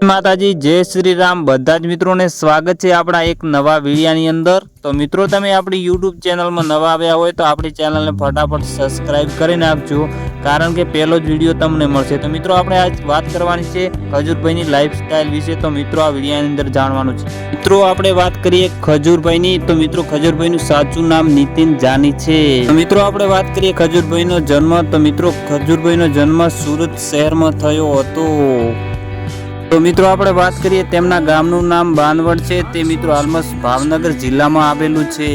માતાજી જય શ્રી રામ બધા જ મિત્રોને સ્વાગત છે આપણા એક નવા વિડિયાની અંદર। તો મિત્રો તમે આપણી YouTube ચેનલમાં નવા આવ્યા હોય તો આપણી ચેનલને ફટાફટ સબસ્ક્રાઇબ કરી નાખજો, કારણ કે પહેલો જ વિડિયો તમને મળશે। તો મિત્રો આપણે આજ વાત કરવાની છે ખજૂરભાઈની લાઈફસ્ટાઈલ વિશે। તો મિત્રો આ વિડિયાની અંદર જાણવાનું છે। મિત્રો આપણે વાત કરીએ ખજૂરભાઈની, તો મિત્રો ખજૂરભાઈનું સાચું નામ નીતિન જાની છે। તો મિત્રો આપણે વાત કરીએ ખજૂરભાઈનો જન્મ, તો મિત્રો ખજૂરભાઈનો જન્મ સુરત શહેરમાં થયો હતો। તો મિત્રો આપણે વાત કરીએ તેમના ગામનું નામ બાનવડ છે, તે મિત્રો હાલમાં ભાવનગર જિલ્લામાં આવેલું છે।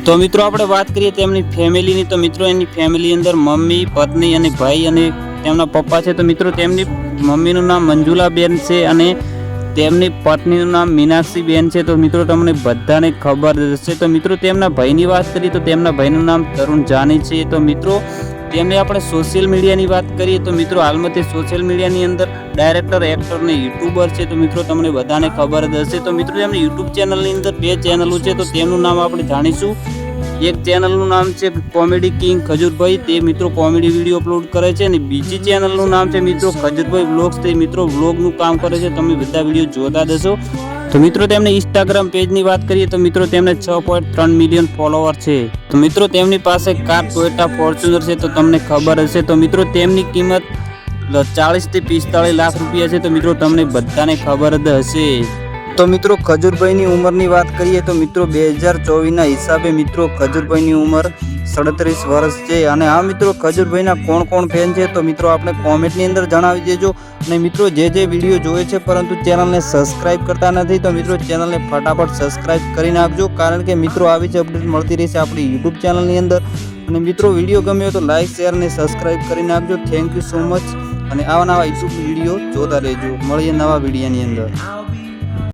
તો મિત્રો આપણે વાત કરીએ તેમની ફેમિલીની, તો મિત્રો એની ફેમિલી અંદર મમ્મી, પત્ની અને ભાઈ અને તેમના પપ્પા છે। તો મિત્રો તેમની મમ્મીનું નામ મંજુલાબેન છે અને તેમની પત્નીનું નામ મીનાક્ષીબેન છે। તો મિત્રો તમને બધાને ખબર હશે। તો મિત્રો તેમના ભાઈની વાત કરીએ તો તેમના ભાઈનું નામ તરુણ જાની છે। તો મિત્રો તેમને આપણે સોશિયલ મીડિયાની વાત કરીએ તો મિત્રો હાલમાં તે સોશિયલ મીડિયાની અંદર ડાયરેક્ટર, એક્ટર ને યુટ્યુબર છે। તો મિત્રો તમને બધાને ખબર જ હશે। તો મિત્રો તેમની યુટ્યુબ ચેનલની અંદર 2 ચેનલો છે, તો તેમનું નામ આપણે જાણીશું। એક ચેનલનું નામ છે કોમેડી કિંગ ખજૂરભાઈ, તે મિત્રો કોમેડી વિડીયો અપલોડ કરે છે, અને બીજી ચેનલનું નામ છે મિત્રો ખજૂરભાઈ વ્લોગ્સ, તે મિત્રો વ્લોગનું કામ કરે છે। તમે બધા વિડીયો જોતા જશો। તો મિત્રો તેમને ઇન્સ્ટાગ્રામ પેજની વાત કરીએ તો મિત્રો તેમને 6.3 મિલિયન ફોલોવર છે। તો મિત્રો તેમની પાસે કાર ટોયોટા ફોર્ચ્યુનર છે, તો તમને ખબર હશે। તો મિત્રો તેમની કિંમત 40 થી 45 લાખ રૂપિયા છે। તો મિત્રો તમને બધાને ખબર જ હશે। તો મિત્રો ખજૂરભાઈની ઉંમરની વાત કરીએ તો મિત્રો 2024ના હિસાબે મિત્રો ખજૂરભાઈની ઉંમર 37 વર્ષ છે। અને આ મિત્રો ખજૂરભાઈના કોણ કોણ ફેન છે તો મિત્રો આપણે કોમેન્ટની અંદર જણાવી દેજો। અને મિત્રો જે વિડીયો જોવે છે પરંતુ ચેનલને સબસ્ક્રાઇબ કરતા નથી તો મિત્રો ચેનલને ફટાફટ સબસ્ક્રાઇબ કરી નાખજો, કારણ કે મિત્રો આવી જ અપડેટ મળતી રહેશે આપણી યુટ્યુબ ચેનલની અંદર। અને મિત્રો વિડીયો ગમ્યો તો લાઇક, શેર અને સબસ્ક્રાઇબ કરી નાખજો। થેન્ક યુ સો મચ, અને આવા નવા યુટ્યુબ વિડીયો જોતા રહેજો। મળીએ નવા વિડીયોની અંદર।